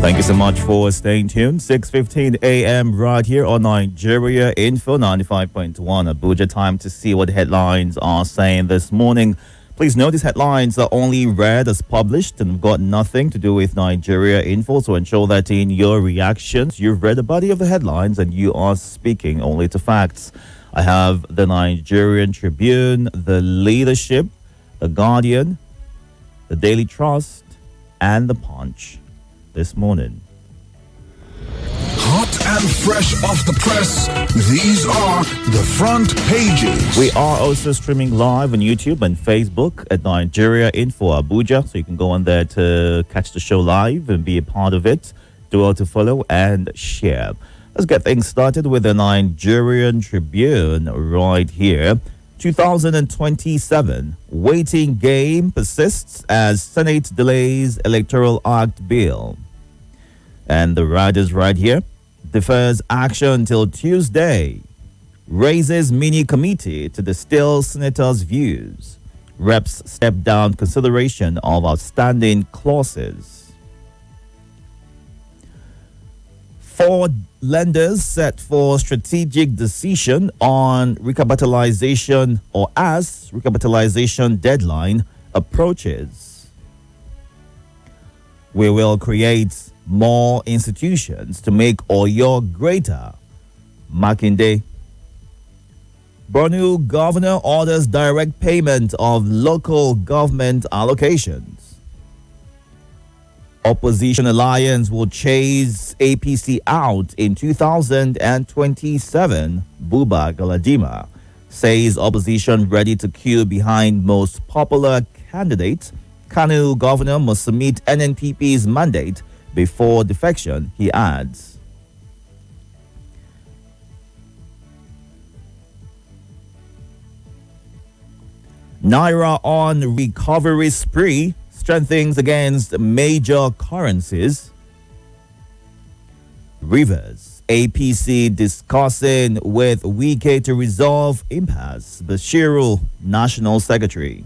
Thank you so much for staying tuned. 6:15 a.m. right here on Nigeria Info 95.1 Abuja. Time to see what headlines are saying this morning. Please note these headlines are only read as published and got nothing to do with Nigeria Info. So ensure that in your reactions, you've read the body of the headlines and you are speaking only to facts. I have the Nigerian Tribune, the Leadership, the Guardian, the Daily Trust, and the Punch this morning. Hot and fresh off the press, these are the front pages. We are also streaming live on YouTube and Facebook at Nigeria Info Abuja, so you can go on there to catch the show live and be a part of it. Do well to follow and share. Let's get things started with the Nigerian Tribune right here. 2027 waiting game persists as Senate delays Electoral Act bill. And the riders right here: defers action till Tuesday, raises mini committee to distill senators' views, reps step down consideration of outstanding clauses. 4 lenders set for strategic decision on recapitalization or as recapitalization deadline approaches. We will create more institutions to make Oyo greater. Makinde. Borno governor orders direct payment of local government allocations. Opposition alliance will chase APC out in 2027. Buba Galadima says opposition ready to queue behind most popular candidate. Kanu governor must submit NNPP's mandate before defection, he adds. Naira on recovery spree strengthens against major currencies. Rivers, APC discussing with Wike to resolve impasse. Bashiru, National Secretary.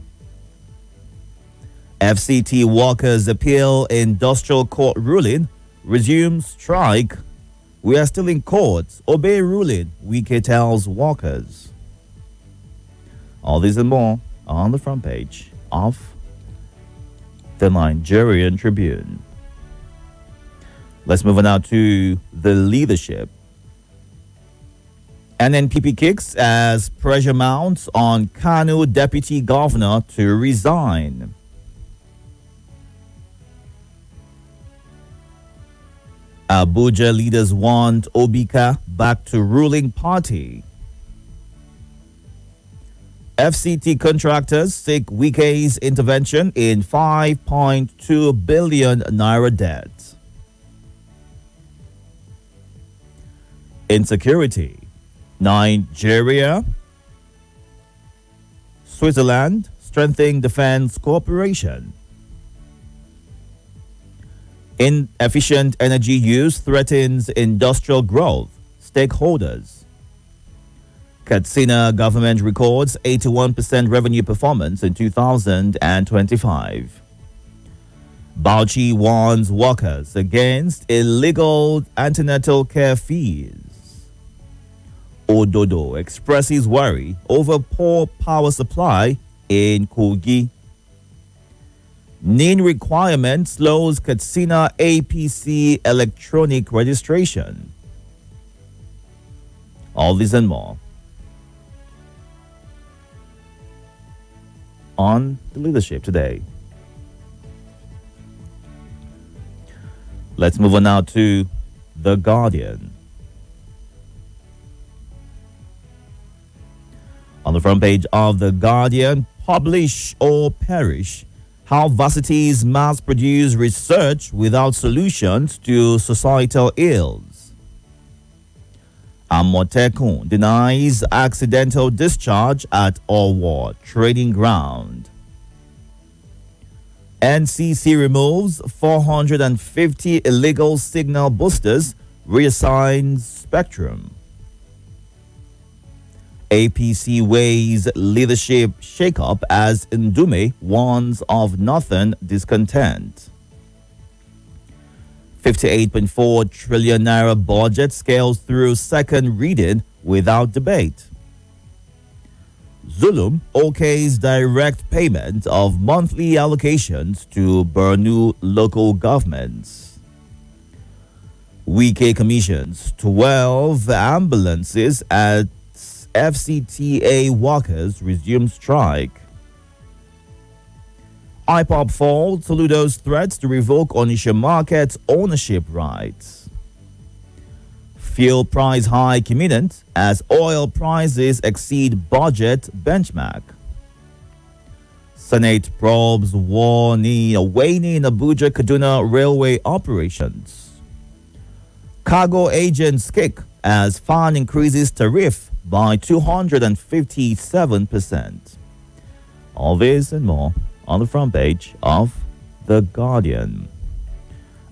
FCT workers appeal industrial court ruling. Resume strike. We are still in court. Obey ruling, Wike tells workers. All these and more on the front page of the Nigerian Tribune. Let's move on now to the Leadership. NNPP kicks as pressure mounts on Kano deputy governor to resign. Abuja leaders want Obika back to ruling party. FCT contractors seek Wike's intervention in 5.2 billion naira debt. Insecurity. Nigeria, Switzerland strengthening defense cooperation. Inefficient energy use threatens industrial growth. Stakeholders. Katsina government records 81% revenue performance in 2025. Bauchi warns workers against illegal antenatal care fees. Itodo expresses worry over poor power supply in Kogi. NIN requirement slows Katsina APC electronic registration. All this and more on the Leadership today. Let's move on now to The Guardian. On the front page of The Guardian, publish or perish. How varsities mass-produce research without solutions to societal ills. Amotekun denies accidental discharge at Owo trading ground. NCC removes 450 illegal signal boosters, reassigns spectrum. APC weighs leadership shakeup as Ndume warns of northern discontent. 58.4 trillion naira budget scales through second reading without debate. Zulum okays direct payment of monthly allocations to Borno local governments. Wike commissions 12 ambulances at FCTA workers resume strike. IPOP falls Itodo's threats to revoke Onitsha Market's ownership rights. Fuel price hike imminent as oil prices exceed budget benchmark. Senate probes waning Abuja Kaduna railway operations. Cargo agents kick as FAN increases tariff by 257%. All this and more on the front page of The Guardian.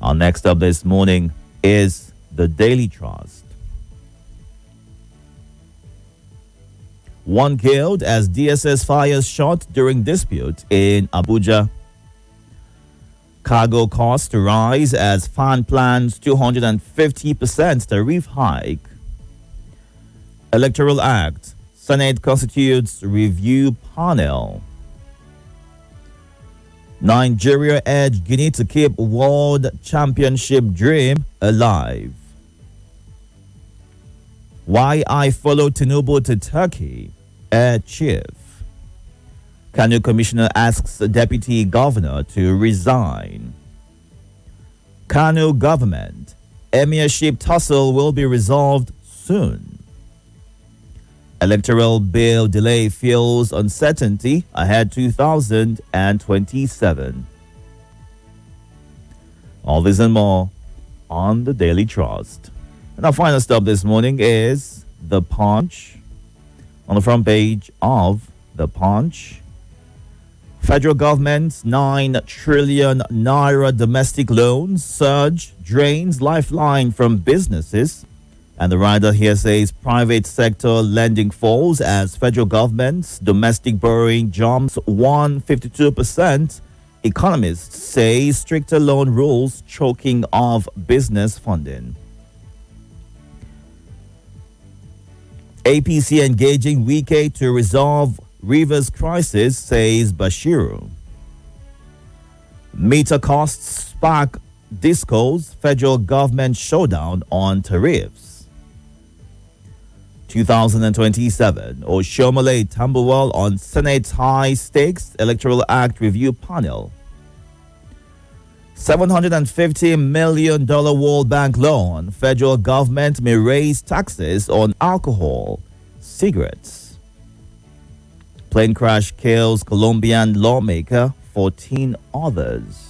Our next up this morning is the Daily Trust. One killed as DSS fires shot during dispute in Abuja. Cargo costs rise as FAN plans 250% tariff hike. Electoral Act. Senate constitutes review panel. Nigeria edge Guinea to keep World Championship dream alive. Why I follow Tinubu to Turkey? Air Chief. Kano Commissioner asks Deputy Governor to resign. Kano government. Emirship tussle will be resolved soon. Electoral bill delay fuels uncertainty ahead 2027. All this and more on the Daily Trust. And our final stop this morning is The Punch. On the front page of The Punch, federal government's 9 trillion naira domestic loans surge drains lifeline from businesses. And the writer here says private sector lending falls as federal government's domestic borrowing jumps 152%. Economists say stricter loan rules choking off business funding. APC engaging Wike to resolve Rivers crisis, says Bashiru. Meter costs spark disco's federal government showdown on tariffs. 2027, Oshomole Tambuwal on Senate's high stakes Electoral Act review panel. $750 million World Bank loan. Federal government may raise taxes on alcohol, cigarettes. Plane crash kills Colombian lawmaker, 14 others.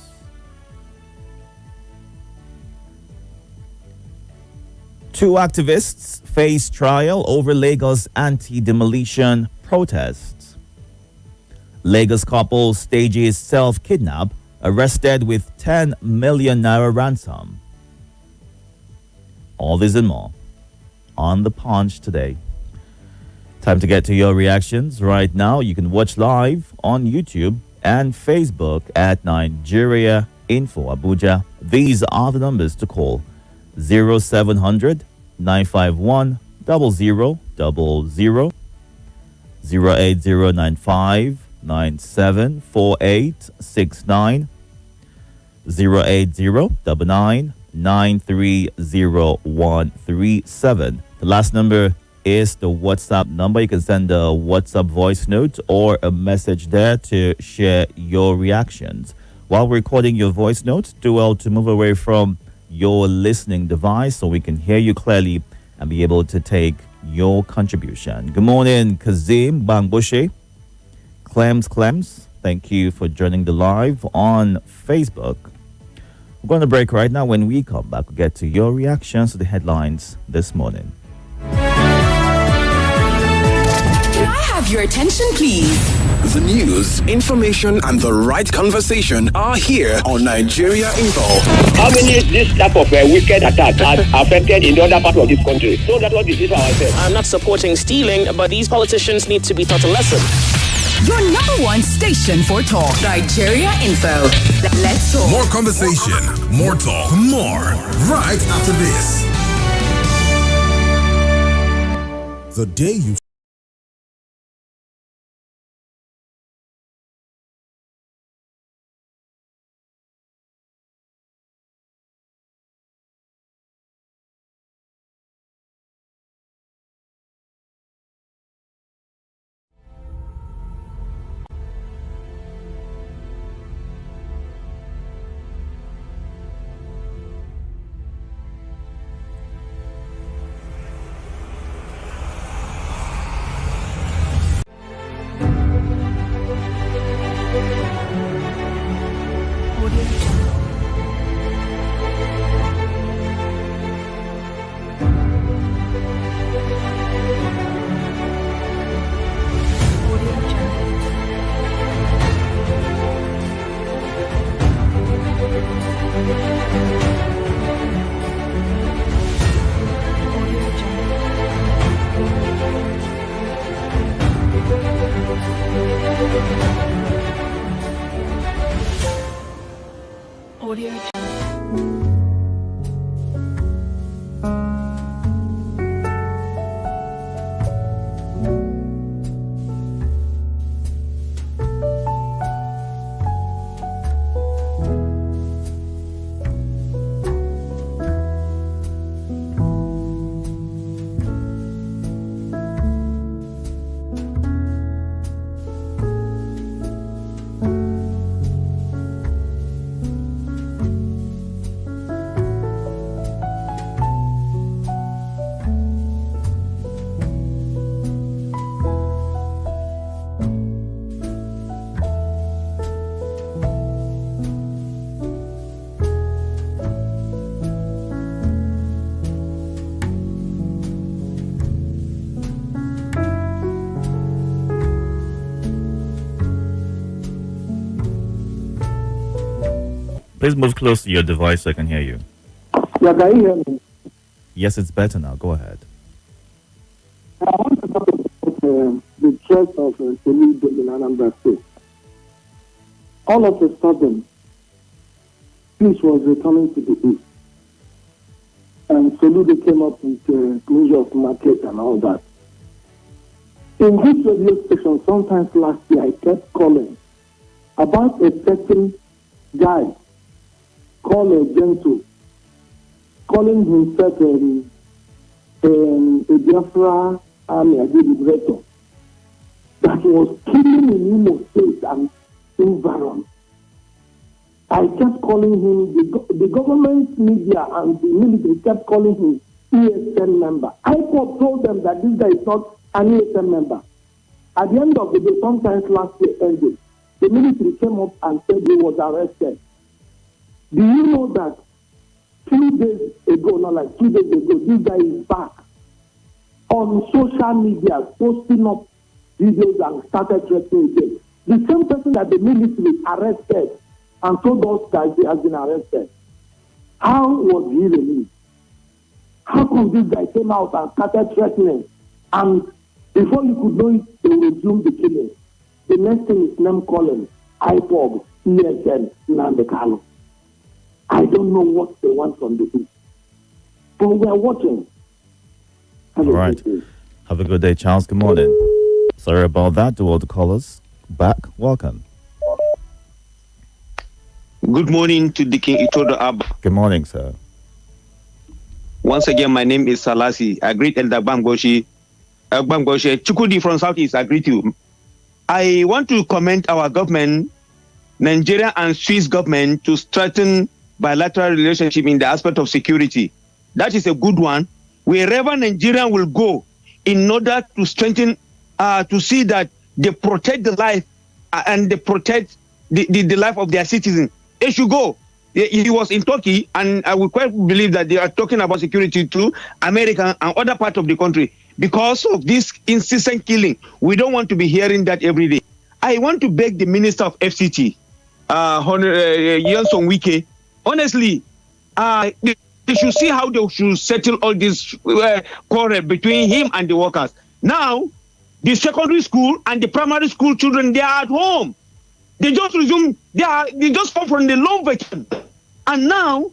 Two activists face trial over Lagos anti-demolition protests. Lagos couple stages self-kidnap, arrested with 10 million naira ransom. All this and more on The Punch today. Time to get to your reactions right now. You can watch live on YouTube and Facebook at Nigeria Info Abuja. These are the numbers to call: 0700 951 0000, 08095 974869, 08099930137. The last number is the WhatsApp number. You can send a WhatsApp voice note or a message there to share your reactions. While recording your voice note, do well to move away from your listening device so we can hear you clearly and be able to take your contribution. Good morning, Kazim Bangboshe. Clems, thank you for joining the live on Facebook. We're going to break right now. When we come back, we'll get to your reactions to the headlines this morning. Can I have your attention, please? The news, information, and the right conversation are here on Nigeria Info. How many this type of wicked attack has affected in the other part of this country? So that's what this is ourselves. I'm not supporting stealing, but these politicians need to be taught a lesson. Your number one station for talk. Nigeria Info. Let's talk. More conversation, more talk, more. Right after this. The day you Please move close to your device so I can hear you. Yeah, can you hear me? Yes, it's better now. Go ahead. I want to talk about the threat of Itodo in Anambra State. All of a sudden, peace was returning to the east. And Soludo came up with closure of market and all that. In this radio station, sometimes last year, I kept calling about a certain guy called a Gentle, calling himself a Biafra army liberator that was killing in Imo State and environment. I kept calling him, the government media and the military kept calling him ESN member. I told them that this guy is not an ESN member. At the end of the day, sometimes last year ended, the military came up and said he was arrested. Do you know that 2 days ago, not like 2 days ago, this guy is back on social media, posting up videos and started threatening again. The same person that the military arrested and told us that he has been arrested. How was he released? How come this guy came out and started threatening? And before you could know it, they resumed the killing. The next thing is name calling, IPOB, ESN, Nandekalo. I don't know what they want from the east. But we are watching. All right. Have a good day, Charles. Good morning. Sorry about that. To all the callers back, welcome. Good morning to the King Itodo Ab. Good morning, sir. Once again, my name is Salasi. I greet Elder Bamgoshi. Chukudi from Southeast, I greet you. I want to commend our government, Nigeria and Swiss government, to strengthen bilateral relationship in the aspect of security. That is a good one. Wherever Nigeria will go, in order to strengthen, to see that they protect the life and they protect the life of their citizens. They should go. He was in Turkey, and I would quite believe that they are talking about security to America and other parts of the country. Because of this incessant killing, we don't want to be hearing that every day. I want to beg the Minister of FCT, Yansong Wike, honestly, they should see how they should settle all this quarrel between him and the workers. Now, the secondary school and the primary school children, they are at home. They just resume, they just come from the long vacation. And now,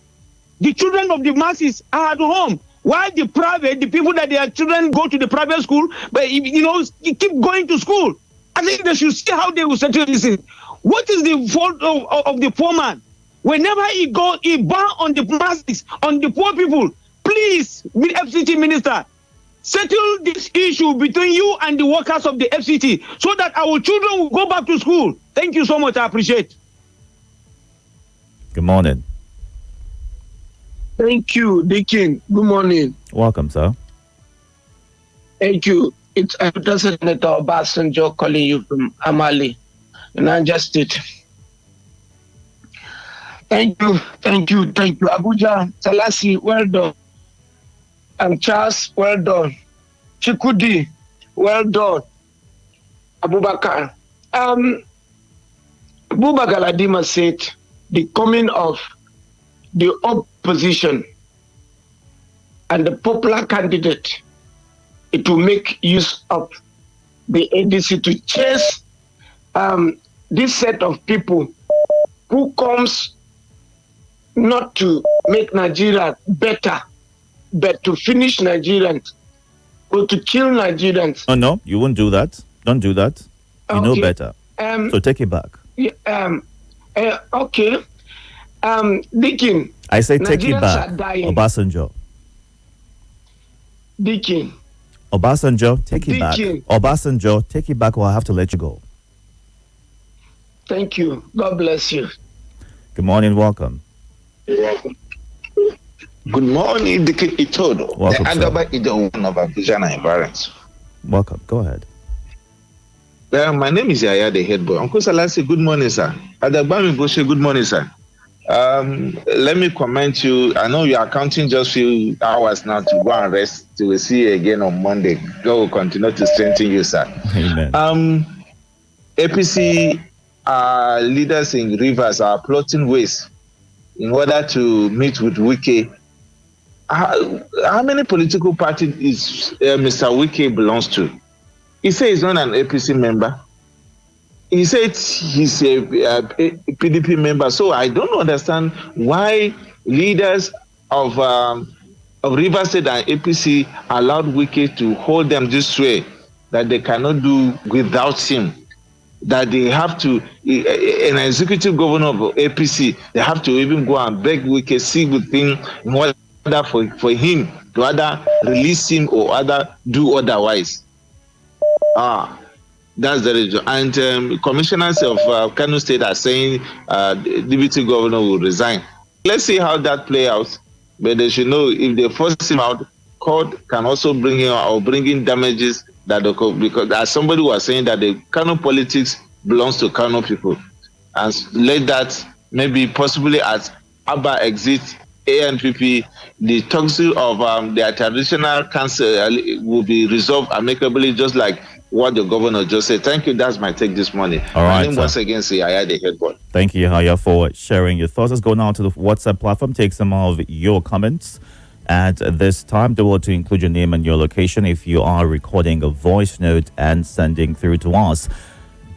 the children of the masses are at home. While the people that their children go to the private school, but you keep going to school. I think they should see how they will settle this in. What is the fault of the poor man? Whenever he ban on the masses, on the poor people, please, FCT minister, settle this issue between you and the workers of the FCT so that our children will go back to school. Thank you so much. I appreciate. Good morning. Thank you, Deacon. Good morning. Welcome, sir. Thank you. It's Senator Obasanjo calling you from Amali, in Niger State. Thank you. Abuja, Salasi, well done. And Charles, well done. Chikudi, well done. Abubakar. Abubakar Ladima said the coming of the opposition and the popular candidate, it will make use of the ADC to chase this set of people who comes not to make Nigeria better, but to finish Nigerians or to kill Nigerians. Oh, no, you won't do that. Don't do that. You know better. So take it back. Okay. Deacon. I say take Nigerians it back. Obasanjo. Deacon. Obasanjo, take it back. Deacon. Obasanjo, take it back or I have to let you go. Thank you. God bless you. Good morning. Welcome. Good morning, Deacon Itodo. Welcome, the Agaba Ido of Abuja and environs. Welcome. Go ahead. My name is Yaya, the head boy. Uncle Salasi, good morning, sir. Adagbami Boshe, good morning, sir. Let me comment you. I know you are counting just few hours now to go and rest. We'll see you again on Monday. God will continue to strengthen you, sir. Amen. APC leaders in Rivers are plotting ways in order to meet with Wike. How many political parties is Mr. Wike belongs to? He says he's not an APC member. He said he's a PDP member. So I don't understand why leaders of Rivers State and APC allowed Wike to hold them this way, that they cannot do without him. That they have to, an executive governor of APC, they have to even go and beg Wike, see with him in order for him to either release him or other do otherwise. That's the reason. And commissioners of Kano State are saying the deputy governor will resign. Let's see how that plays out. But they should know if they force him out, court can also bring him out or bring in damages that because as somebody was saying that the Kano politics belongs to Kano people, and let that maybe possibly as Abba exit ANPP, the toxic of their traditional council will be resolved amicably, just like what the governor just said. Thank you. That's my take this morning. All right. Once again, say I had the headboard. Thank you, Yahya, for sharing your thoughts. Let's go now to the WhatsApp platform. Take some of your comments. At this time, do want to include your name and your location if you are recording a voice note and sending through to us.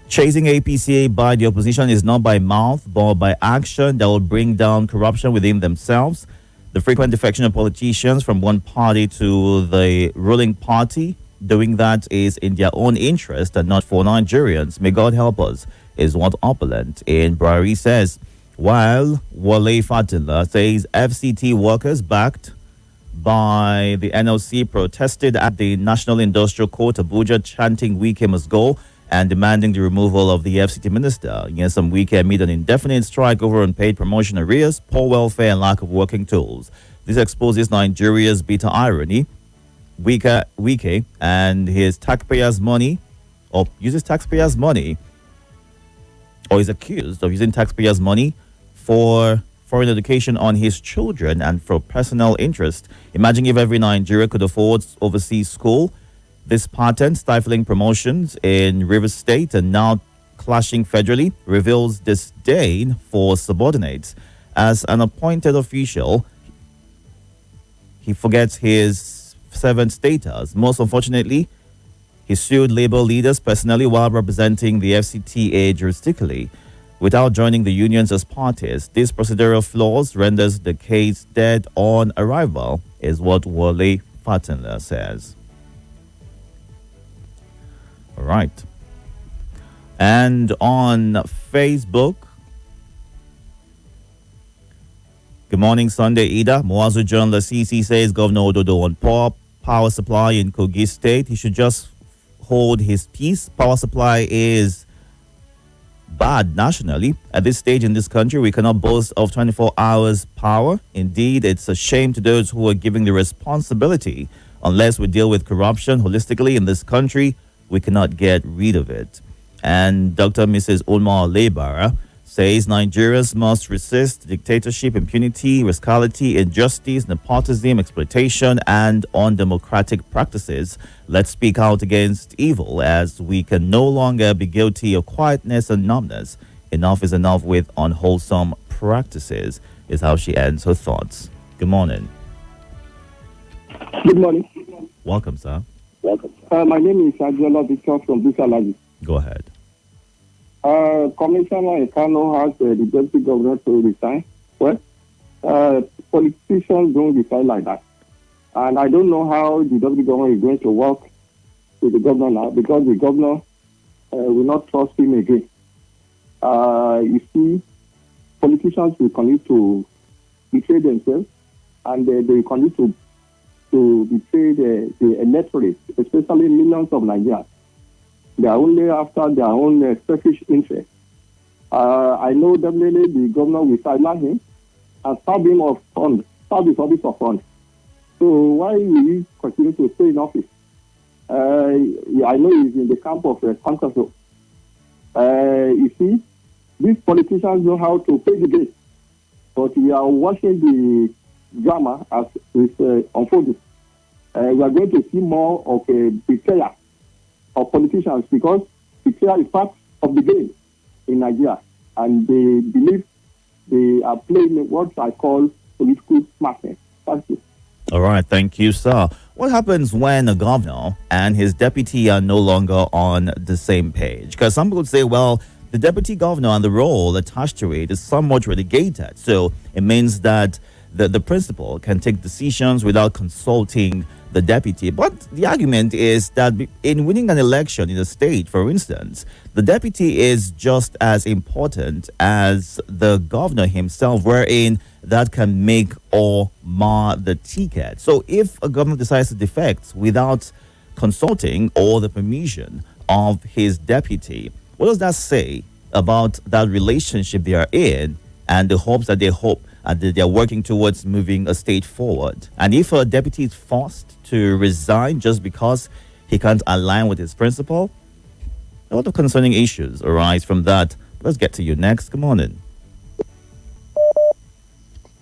Chasing APCA by the opposition is not by mouth, but by action that will bring down corruption within themselves. The frequent defection of politicians from one party to the ruling party, doing that is in their own interest and not for Nigerians. May God help us, is what Opulent in Brari says. While Wale Fatila says FCT workers backed by the NLC protested at the National Industrial Court Abuja, chanting Wike must go and demanding the removal of the FCT minister. Some Wike amid an indefinite strike over unpaid promotion arrears, poor welfare and lack of working tools. This exposes Nigeria's bitter irony. Wike and his taxpayers' money, or uses taxpayers' money, or is accused of using taxpayers' money for foreign education on his children and for personal interest. Imagine if every Nigeria could afford overseas school. This pattern, stifling promotions in Rivers State and now clashing federally, reveals disdain for subordinates. As an appointed official, he forgets his servant status. Most unfortunately, He sued labor leaders personally while representing the FCTA jurisdically without joining the unions as parties. These procedural flaws renders the case dead on arrival, is what Wale Fatinla says. All right. And on Facebook, good morning, Sunday, Ida. Moazu John Lasisi says Governor Itodo on power supply in Kogi State. He should just hold his peace. Power supply is bad nationally. At this stage in this country, we cannot boast of 24 hours power. Indeed, it's a shame to those who are giving the responsibility. Unless we deal with corruption holistically in this country, we cannot get rid of it. And Dr. Mrs. Omar Lebara says Nigerians must resist dictatorship, impunity, rascality, injustice, nepotism, exploitation, and undemocratic practices. Let's speak out against evil, as we can no longer be guilty of quietness and numbness. Enough is enough with unwholesome practices, is how she ends her thoughts. Good morning. Good morning. Welcome, sir. Welcome. My name is Adiola Victor from Busalaji. Go ahead. Commissioner Ekano has the deputy governor to resign. Well, politicians don't resign like that. And I don't know how the deputy governor is going to work with the governor now, because the governor will not trust him again. You see, politicians will continue to betray themselves, and they will continue to betray the electorate, especially millions of Nigerians. They are only after their own selfish interest. I know definitely the governor will sideline him and starve him of funds, starve his office of funds. So why will he continue to stay in office? I know he's in the camp of controversial. You see, these politicians know how to play the game, but we are watching the drama as it's unfolding. We are going to see more of a betrayal of politicians, because betrayal is part of the game in Nigeria, and they believe they are playing what I call political smartness. Thank you. All right, thank you, sir. What happens when a governor and his deputy are no longer on the same page? Because some people say, well, the deputy governor and the role attached to it is somewhat relegated. So it means that the principal can take decisions without consulting the deputy. But the argument is that in winning an election in a state, for instance, the deputy is just as important as the governor himself, wherein that can make or mar the ticket. So if a governor decides to defect without consulting or the permission of his deputy, what does that say about that relationship they are in and the hopes that they hope and that they're working towards moving a state forward? And if a deputy is forced to resign just because he can't align with his principal, a lot of concerning issues arise from that. Let's get to you next. Good morning.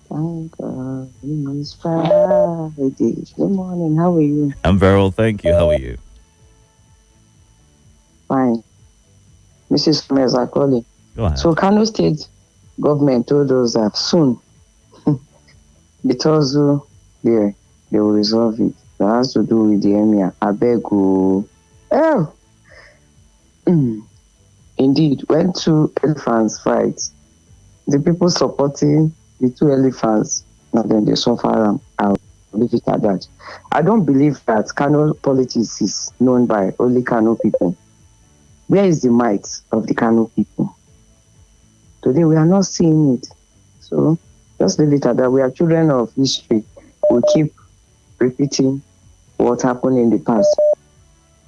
Thank God it's Friday. Good morning. How are you? I'm very well, thank you. How are you? Fine. Mrs. Meza calling. Go ahead. So Kano State government told us that soon because they will resolve it. That has to do with the emir. I beg you. Oh. Indeed, when two elephants fight, the people supporting the two elephants, and then they suffer them. I'll leave it at that. I don't believe that Kano politics is known by only Kano people. Where is the might of the Kano people? Today we are not seeing it. So just leave it at that. We are children of history. We keep repeating what happened in the past.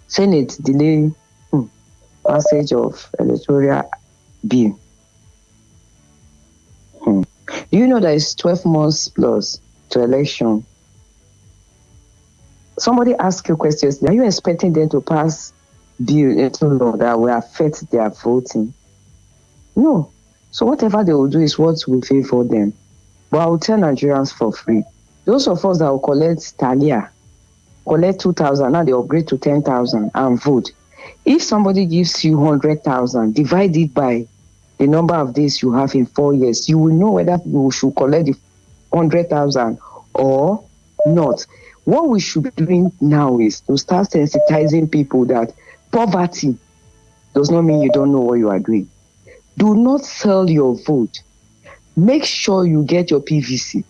Senate delay passage of electoral bill. Do you know that it's 12 months plus to election? Somebody asked you questions. Are you expecting them to pass bill into law that will affect their voting? No. So whatever they will do is what will favor them. But I will tell Nigerians for free. Those of us that will collect Talia, collect 2,000, now they upgrade to 10,000 and vote. If somebody gives you 100,000, divide it by the number of days you have in 4 years, you will know whether you should collect the 100,000 or not. What we should be doing now is to start sensitizing people that poverty does not mean you don't know what you are doing. Do not sell your vote. Make sure you get your PVC.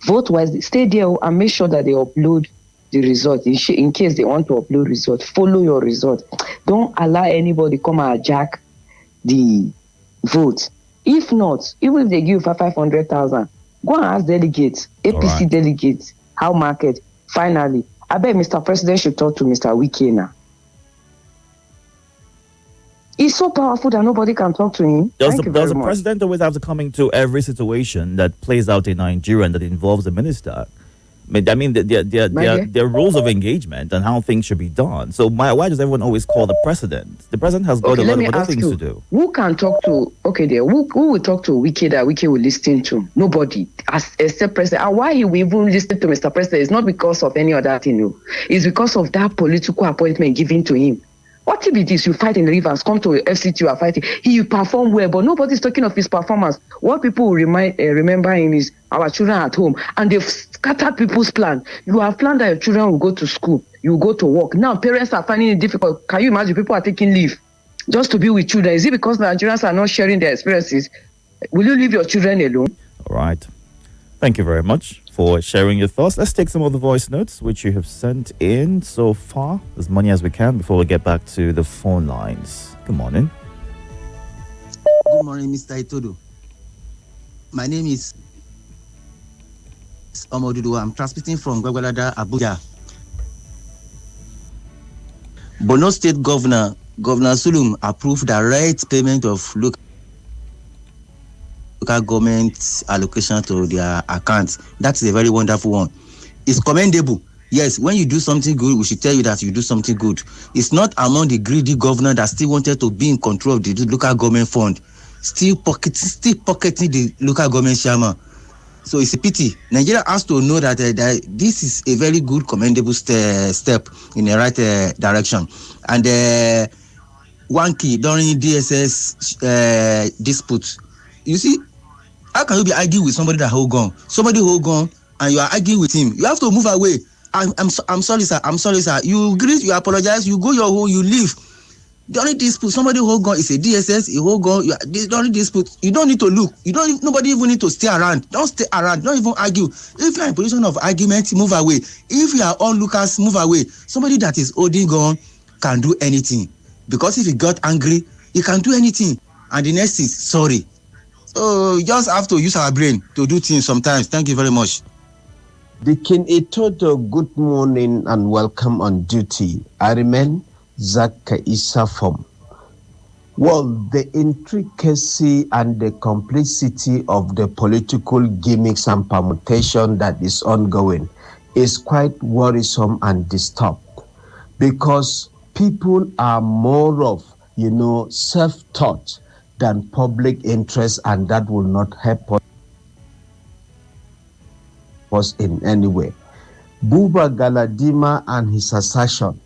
Vote wisely. Stay there and make sure that they upload the result. In case they want to upload result, follow your result. Don't allow anybody come and jack the vote. If not, even if they give you 500,000, go and ask delegates, APC delegates, how market. Finally, I bet Mr. President should talk to Mr. Wike now. He's so powerful that nobody can talk to him. Does the president always have to come into every situation that plays out in Nigeria and that involves a minister? I mean, there are rules of engagement and how things should be done. So why does everyone always call the president? The president has got a lot of other things to do. Who can talk to, who will talk to Wike that Wike will listen to? Nobody, except president. And why he will even listen to Mr. President is not because of any other thing. No. It's because of that political appointment given to him. What if it is you fight in the rivers, come to FCT, you are fighting. He performed well, but nobody's talking of his performance. What people will remember him is our children at home, and they've scattered people's plan. You have planned that your children will go to school, you will go to work. Now parents are finding it difficult. Can you imagine people are taking leave just to be with children? Is it because Nigerians are not sharing their experiences? Will you leave your children alone? All right. Thank you very much for sharing your thoughts. Let's take some of the voice notes which you have sent in so far, as many as we can, before we get back to the phone lines. Good morning. Good morning, Mr. Itodo. My name is Omodudu. I'm transmitting from Gwagwalada, Abuja. Borno State Governor Sulum approved direct payment of local government allocation to their accounts. That's a very wonderful one. It's commendable. Yes, when you do something good, we should tell you that you do something good. It's not among the greedy governor that still wanted to be in control of the local government fund, still pocketing the local government chairman. So it's a pity. Nigeria has to know that, that this is a very good, commendable step in the right direction. And one key during DSS dispute, you see, how can you be arguing with somebody that hold gun? Somebody hold gun and you are arguing with him. You have to move away. I'm sorry, sir. I'm sorry, sir. You greet, you apologize, you go your home, you leave. During dispute, somebody hold gun is a DSS, a hold gun. During dispute, you don't need to look. Nobody even need to stay around. Don't stay around. Don't even argue. If you are in position of argument, move away. If you are onlookers, move away. Somebody that is holding gun can do anything. Because if he got angry, he can do anything. And the next is sorry. So you just have to use our brain to do things sometimes. Thank you very much. Deacon Itodo, good morning and welcome on duty. I remain Zach Isafom. Well, the intricacy and the complexity of the political gimmicks and permutation that is ongoing is quite worrisome and disturbed, because people are more of, self-taught than public interest, and that will not help us in any way. Buba Galadima and his assertion,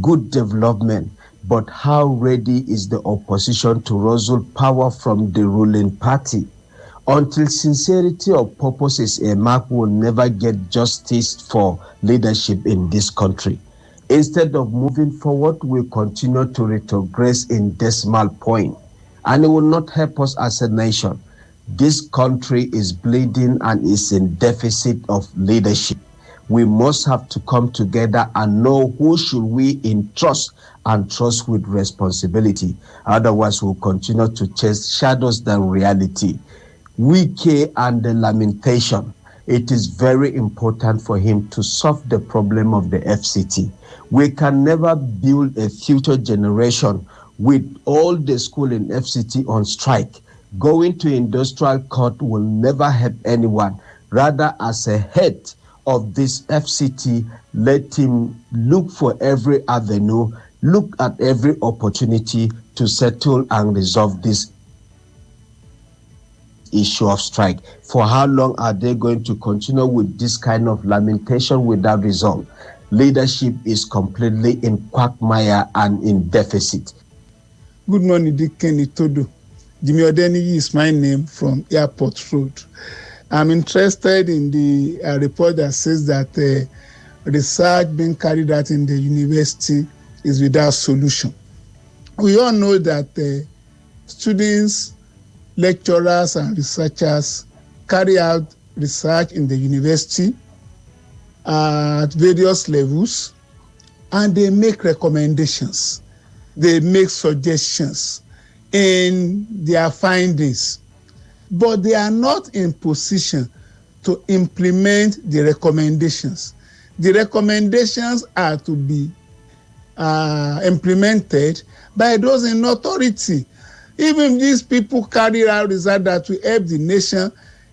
good development, but how ready is the opposition to wrestle power from the ruling party? Until sincerity of purpose is a mark, will never get justice for leadership in this country. Instead of moving forward, we continue to retrogress in decimal point, and it will not help us as a nation. This country is bleeding and is in deficit of leadership. We must have to come together and know who should we entrust and trust with responsibility. Otherwise, we'll continue to chase shadows than reality. Wike and the lamentation, it is very important for him to solve the problem of the FCT. We can never build a future generation with all the school in FCT on strike. Going to industrial court will never help anyone. Rather, as a head of this FCT, let him look for every avenue, look at every opportunity to settle and resolve this issue of strike. For how long are they going to continue with this kind of lamentation without result? Leadership is completely in quagmire and in deficit. Good morning, Deacon Itodo. Jimmy Odeni is my name from Airport Road. I'm interested in the report that says that research being carried out in the university is without solution. We all know that students, lecturers, and researchers carry out research in the university at various levels, and they make recommendations, they make suggestions in their findings, but they are not in position to implement the recommendations. The recommendations are to be implemented by those in authority. Even these people carry out research that will help the nation.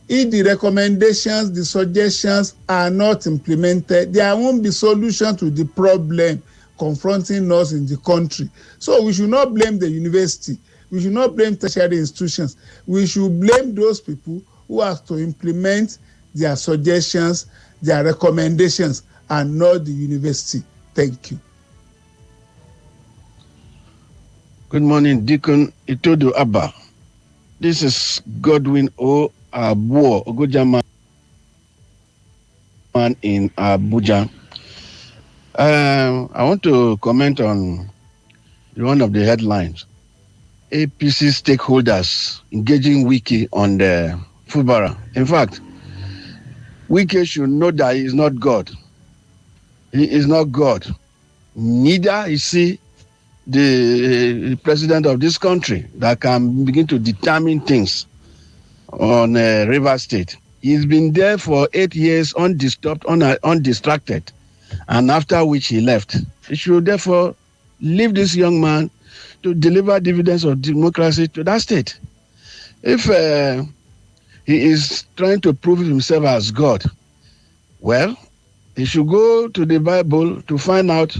If the recommendations, the suggestions are not implemented, there won't be solution to the problem confronting us in the country. So we should not blame the university. We should not blame tertiary institutions. We should blame those people who have to implement their suggestions, their recommendations, and not the university. Thank you. Good morning, Deacon Itodo Abba. This is Godwin O. Abuo Ogojaman in Abuja. I want to comment on one of the headlines. APC stakeholders engaging Wiki on the Fubara. In fact, Wiki should know that he is not God. He is not God. Neither is he the president of this country that can begin to determine things on River State. He's been there for 8 years undisturbed, undistracted, and after which he left. He should therefore leave this young man to deliver dividends of democracy to that state. If he is trying to prove himself as God, well, he should go to the Bible to find out.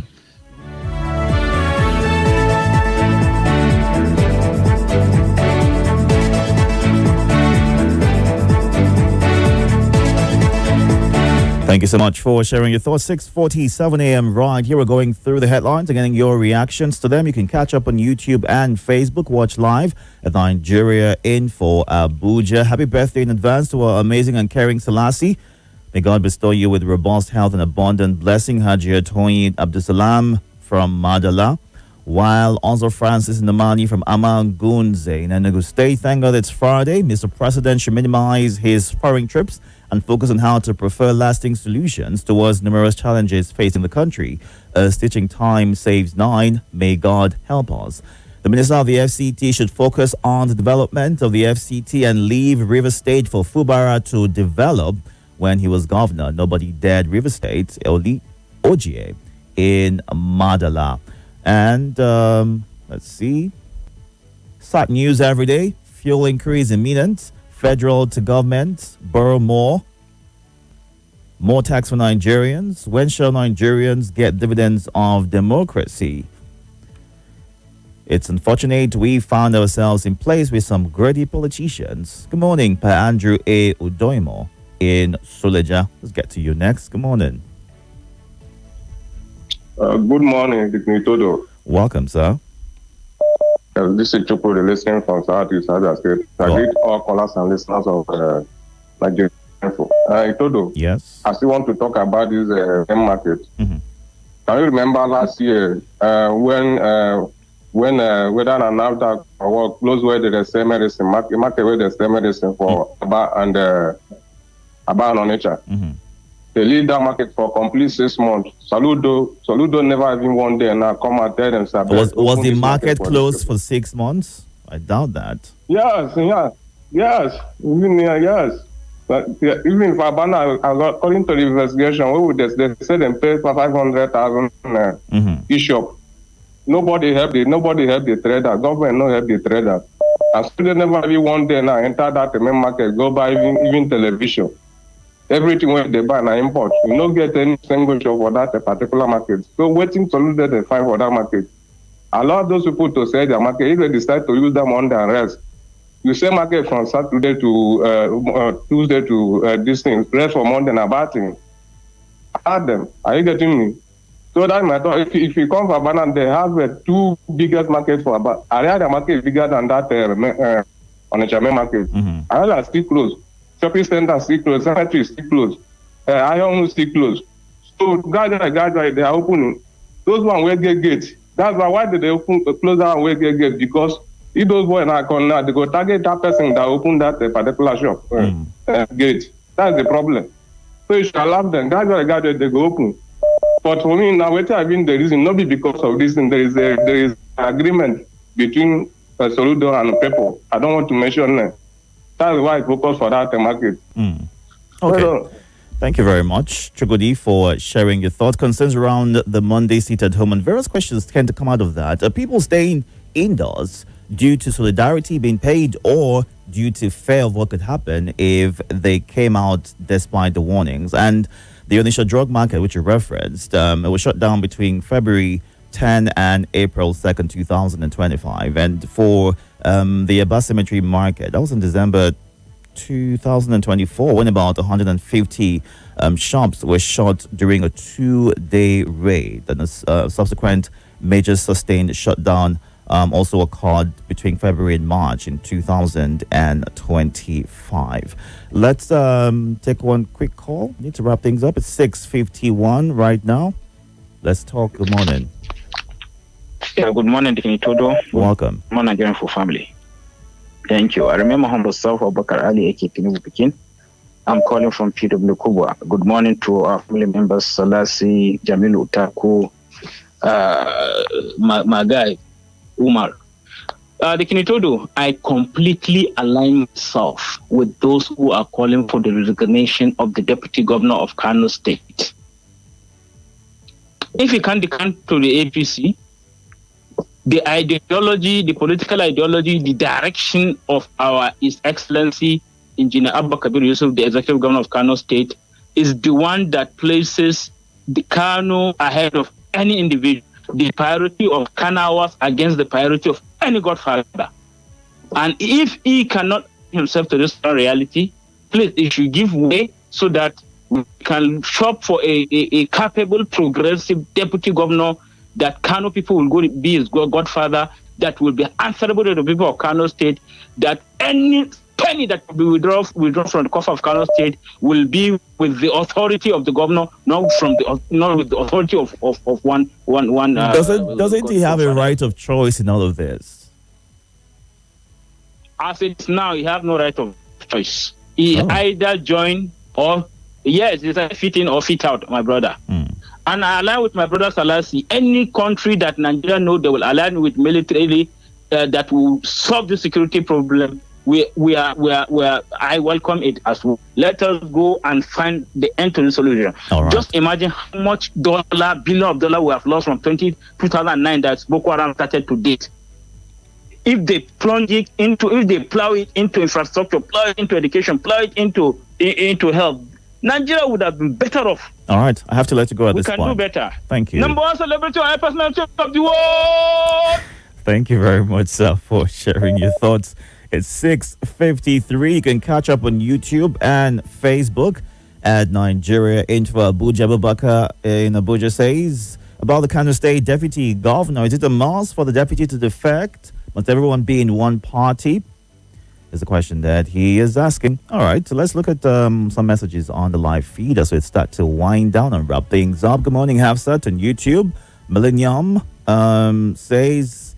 Thank you so much for sharing your thoughts. 6:47 a.m. right here. We're going through the headlines and getting your reactions to them. You can catch up on YouTube and Facebook. Watch live at Nigeria Info Abuja. Happy birthday in advance to our amazing and caring Selassie. May God bestow you with robust health and abundant blessing. Hajia Toyin Abdusalam from Madala. While also Francis Namani from Amangunze in Enugu State. Thank God it's Friday. Mr. President should minimize his foreign trips and focus on how to prefer lasting solutions towards numerous challenges facing the country. Stitching time saves 9. May God help us. The Minister of the FCT should focus on the development of the FCT and leave River State for Fubara to develop. When he was governor, nobody dared River State, Oli Ogie in Madala. And let's see. Sad news every day. Fuel increase imminent. Federal to government, borrow more tax for Nigerians. When shall Nigerians get dividends of democracy? It's unfortunate we found ourselves in place with some greedy politicians. Good morning, Pa Andrew A. Udoimo in Suleja. Let's get to you next. Good morning. Good morning, Itodo. Welcome, sir. This is Chupu, the listening from Southeast Asia State. I greet all callers and listeners of Nigeria Info. Itodo. Yes. I still want to talk about this market. Mm-hmm. Can you remember last year when whether an NAFDAC or close where they sell medicine, market where they sell medicine for Aba and Onitsha. Mm-hmm. They leave that market for complete 6 months. Saludo never even one day and now come and tell them. Was the market closed for 6 months? I doubt that. Yes. But even for Abana, according to the investigation, they said they paid for 500,000 each shop. Nobody helped the trader. Government no help the trader. And still they never even one day now enter that main market, go buy even television. Everything when they buy now import. You don't get any single shop for that particular market. So waiting to lose that they find for that market. Allow those people to sell their market. If they decide to use them on their rest, you sell market from Saturday to Tuesday to this thing. Rest for Monday and bad thing. Add them. Are you getting me? So that's my thought. If you come for Abana, they have two biggest markets for Abana. Area the market is bigger than that on the Chame market. Area still closed. shopping centers still closed, cemeteries still closed, iron still closed. So gradually they are opening. Those one will get gate. That's why did they close down will get gate? Because if those boys are come now, they go target that person that opened that particular shop gate. That's the problem. So you should allow them. Gradually they go open. But for me now, what I mean the reason not be because of this thing. There is agreement between Soludo and people. I don't want to mention them. That's why I focus for that market. Okay. Thank you very much, Chugodi, for sharing your thoughts, concerns around the Monday Sit at Home, and various questions tend to come out of that. Are people staying indoors due to solidarity being paid or due to fear of what could happen if they came out despite the warnings? And the initial drug market, which you referenced, it was shut down between February 10 and April 2nd, 2025. And for the Aba Cemetery market, that was in December 2024, when about 150 shops were shut during a 2-day raid. And a subsequent major sustained shutdown also occurred between February and March in 2025. Let's take one quick call. Need to wrap things up. It's 6:51 right now. Let's talk. Good morning. Yeah, good morning, Itodo. Welcome. Good morning, Nigerian for family. Thank you. I remember humble self, Abubakar Ali, A.K. Tinubu Pekin. I'm calling from PW Kubwa. Good morning to our family members, Salasi, Jamilu Utaku, my guy, Umar. The Kinitodo, I completely align myself with those who are calling for the resignation of the Deputy Governor of Kano State. If you can't decant to the APC, the ideology, the political ideology, the direction of our His Excellency Engineer Abba Kabir Yusuf, the Executive Governor of Kano State, is the one that places the Kano ahead of any individual. The priority of Kanawas against the priority of any godfather. And if he cannot himself to this reality, please, he should give way so that we can shop for a capable, progressive deputy governor that Kano people will go be his godfather, that will be answerable to the people of Kano State, that any penny that will be withdrawn from the coffers of Kano State will be with the authority of the governor, not with the authority of one. Doesn't he have a right of choice in all of this? As it's now, he have no right of choice. He either join or it's either fit in or fit out, my brother. And I align with my brother Salasi. Any country that Nigeria know they will align with militarily that will solve the security problem. I welcome it as well. Let us go and find the end to the solution. Right. Just imagine how much billion of dollars we have lost from 2009 that Boko Haram started to date. If they plunge it into, if they plow it into infrastructure, plow it into education, plow it into health, Nigeria would have been better off. All right, I have to let you go at this point. We can do better. Thank you. Number one celebrity or personality of the world. Thank you very much, sir, for sharing your thoughts. It's 6:53. You can catch up on YouTube and Facebook at Nigeria Info. Abuja Abubakar in Abuja says about the Kano State Deputy Governor. Is it a must for the deputy to defect? Must everyone be in one party? Is the question that he is asking. All right, so let's look at some messages on the live feed as we start to wind down and wrap things up. Good morning, Hafsat on YouTube. Millennium says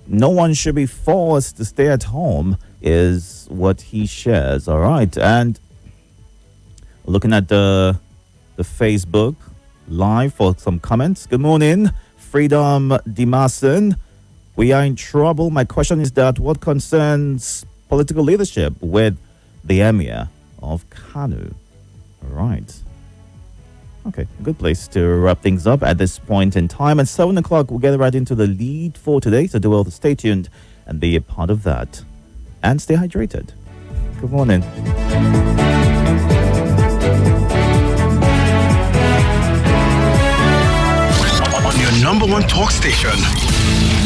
no one should be forced to stay at home is what he shares. All right, and looking at the Facebook live for some comments. Good morning, Freedom Dimason. We are in trouble. My question is that what concerns political leadership with the Emir of Kano? All right. Okay, good place to wrap things up at this point in time. At 7 o'clock, we'll get right into the lead for today. So do well to stay tuned and be a part of that. And stay hydrated. Good morning. On your number one talk station.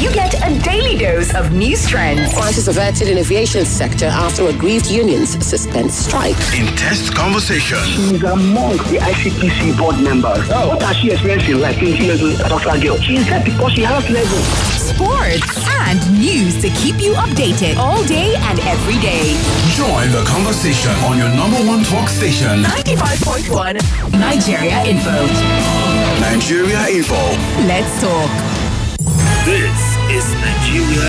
you get a daily dose of news trends. Crisis averted in aviation sector after aggrieved unions suspend strike. Intense conversation. She's among the ICPC board members. What has she experienced in life? 20 years old, a doctor girl. She is there because she has level. Sports and news to keep you updated all day and every day. Join the conversation on your number one talk station. 95.1 Nigeria Info. Nigeria Info. Let's talk. This is Nigeria